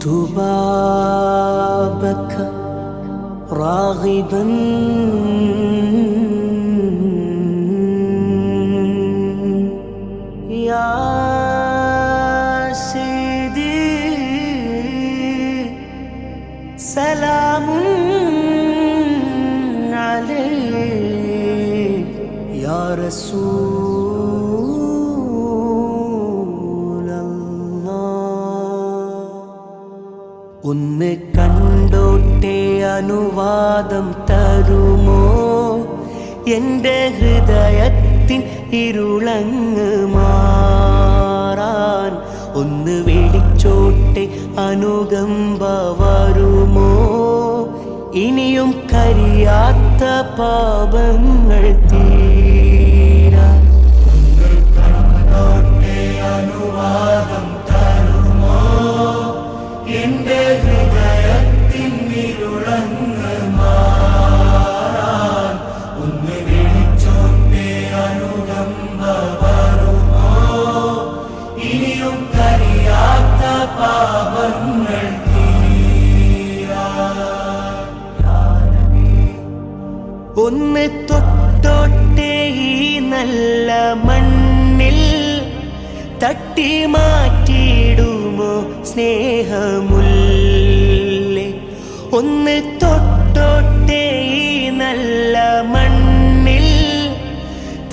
بابك راغبا يا سيدي سلام عليك يا رسول الله ഒന്ന് കണ്ടോട്ടെ അനുവാദം തരുമോ എൻ്റെ ഹൃദയത്തിൻ ഇരുളങ്ങ് മാറാൻ ഒന്ന് വിളിച്ചോട്ടെ അനുകമ്പ വരുമോ ഇനിയും കരിയാത്ത പാപങ്ങൾ തീരാൻ കണ്ടോട്ടെ അനുവാദം തരുമോ എൻ്റെ ഹൃദയത്തിൻ ഇരുളങ്ങ് മാറാൻ ഒന്ന് വിളിച്ചോട്ടെ അനുകമ്പ വരുമോ ഇനിയും കരിയാത്ത പാപങ്ങൾ ഒന്ന് തൊട്ടോട്ടെ ഈ നല്ല മണ്ണിൽ തട്ടി മാറ്റിയിടുമോ സ്നേഹമുല്ലേ ഒന്ന് തൊട്ടോട്ടെ ഈ നല്ല മണ്ണിൽ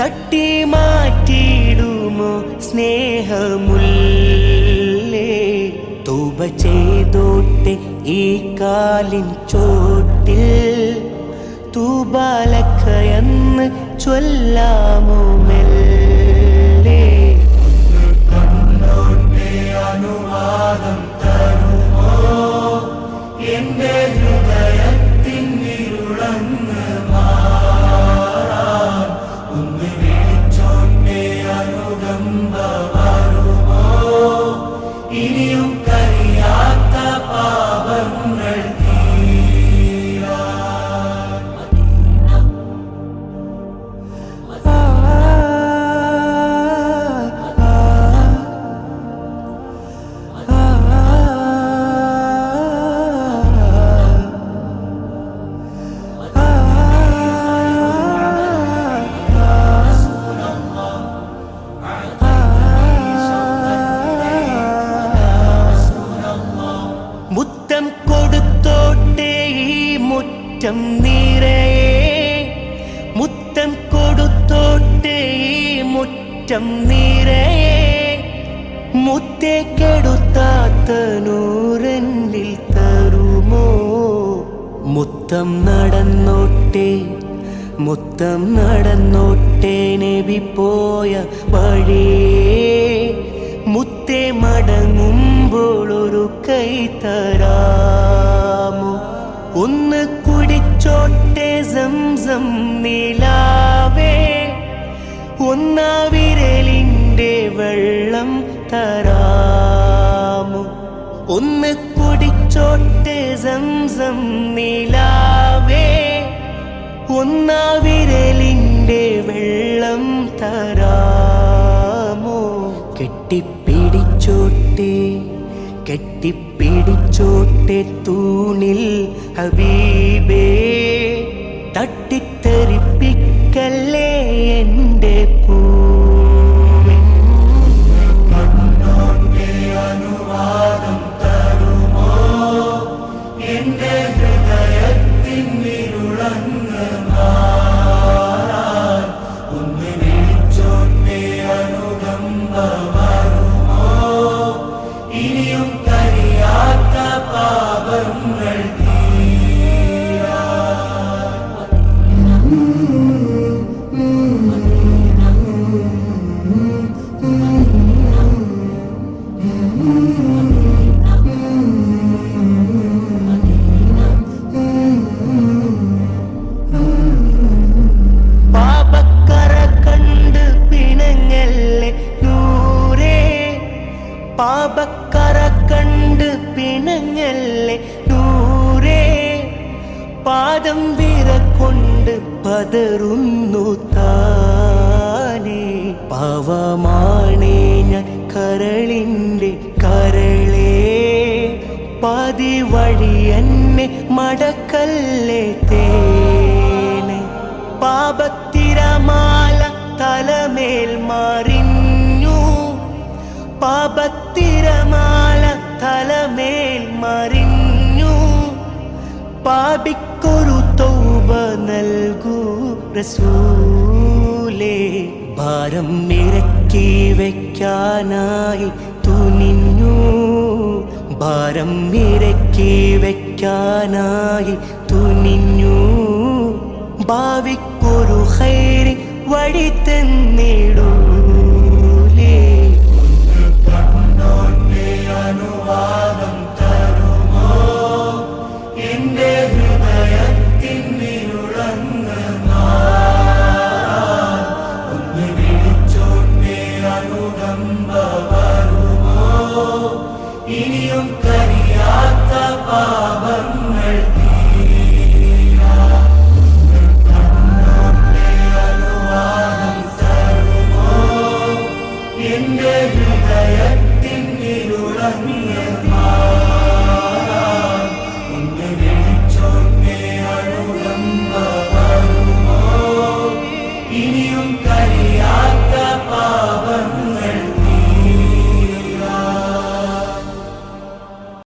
തട്ടി മാറ്റിയിടുമോ സ്നേഹമുല്ലേ തൗബ ചെയ്തോട്ടെ ഈ കാലിൻ ചോട്ടിൽ തൂബാലക്ക എന്ന് ചൊല്ലാമോ മെല്ലെ കണ്ടോട്ടെ അനുവാദം തരുമോ എൻ്റെ ഹൃദയത്തിൻ ഇരുളങ്ങ് മാറാൻ ഒന്ന് വിളിച്ചോട്ടെ അനുകമ്പ വരുമോ ഇനിയും കരിയാത്ത പാപങ്ങൾ മുത്തം കൊടുത്തോട്ടെ ഈ മുറ്റം നിറയെ മുത്തം കൊടുത്തോട്ടെ ഈ മുറ്റം നിറയെ മുത്തേ കെടുത്താത്ത നൂറന്നിൽ തരുമോ മുത്തം നടന്നോട്ടെ മുത്തം നടന്നോട്ടെ നബി പോയ വഴിയേ മുത്തേ മടങ്ങുമ്പോൾ ഒരു കൈ തരാമോ ഒന്ന് കുടിച്ചോട്ടെ സംസം നിലാവേ ഒന്നാ വിരലിൻ്റെ വെള്ളം തരാമോ ഒന്ന് കുടിച്ചോട്ടെ സംസം നിലാവേ ഒന്നാ വിരലിൻ്റെ വെള്ളം തരാമോ കെട്ടിപ്പിടിച്ചോട്ടെ കെട്ടിപ്പിടിച്ചോട്ടെ തൂണിൽ ഹബീബേ തട്ടിത്തെറിപ്പിക്കല്ലേ എൻ്റെ പൂവേ കണ്ടോട്ടെ അനുവാദം തരുമോ എൻ്റെ ഹൃദയത്തിൻ ഇരുളങ്ങ് മാറാൻ ഒന്ന് വിളിച്ചോട്ടെ അനുകമ്പ വരുമോ ഇനിയും കരിയാത്ത പാപങ്ങൾ പാപക്കറ കണ്ട് പിണങ്ങല്ലേ നൂറേ പാപക്കറ കണ്ട് പിണങ്ങല്ലേ നൂറേ പാദം വിറകൊണ്ട് പതറുന്നു താനേ പാവമാണേ ഞാൻ കരളിൻ്റെ കരളേ പാതി വഴി എന്നെ മടക്കല്ലേ തേനെ പാപത്തിരമാല തലമേൽ മറിഞ്ഞു പാപത്തിരമാല തലമേൽ മറിഞ്ഞു പാപിക്കൊരു തൗബ നൽകൂ റസൂലേ ഭാരം ഇറക്കി വെക്കാനായി തുനിഞ്ഞു ഭാരം ഇറക്കി വെക്കാനായി തുനിഞ്ഞു ഭാവിക്കൊരു ഖൈറി വഴി തന്നിടൂലേ അനുവാദം തരുമോ എന്റെ ഹൃദയത്തിൻ വിരുളങ്ങ് ഒന്ന് വിളിച്ചോന്നേ അനുകമ്പ വരുമോ ഇനിയും കരിയാത്ത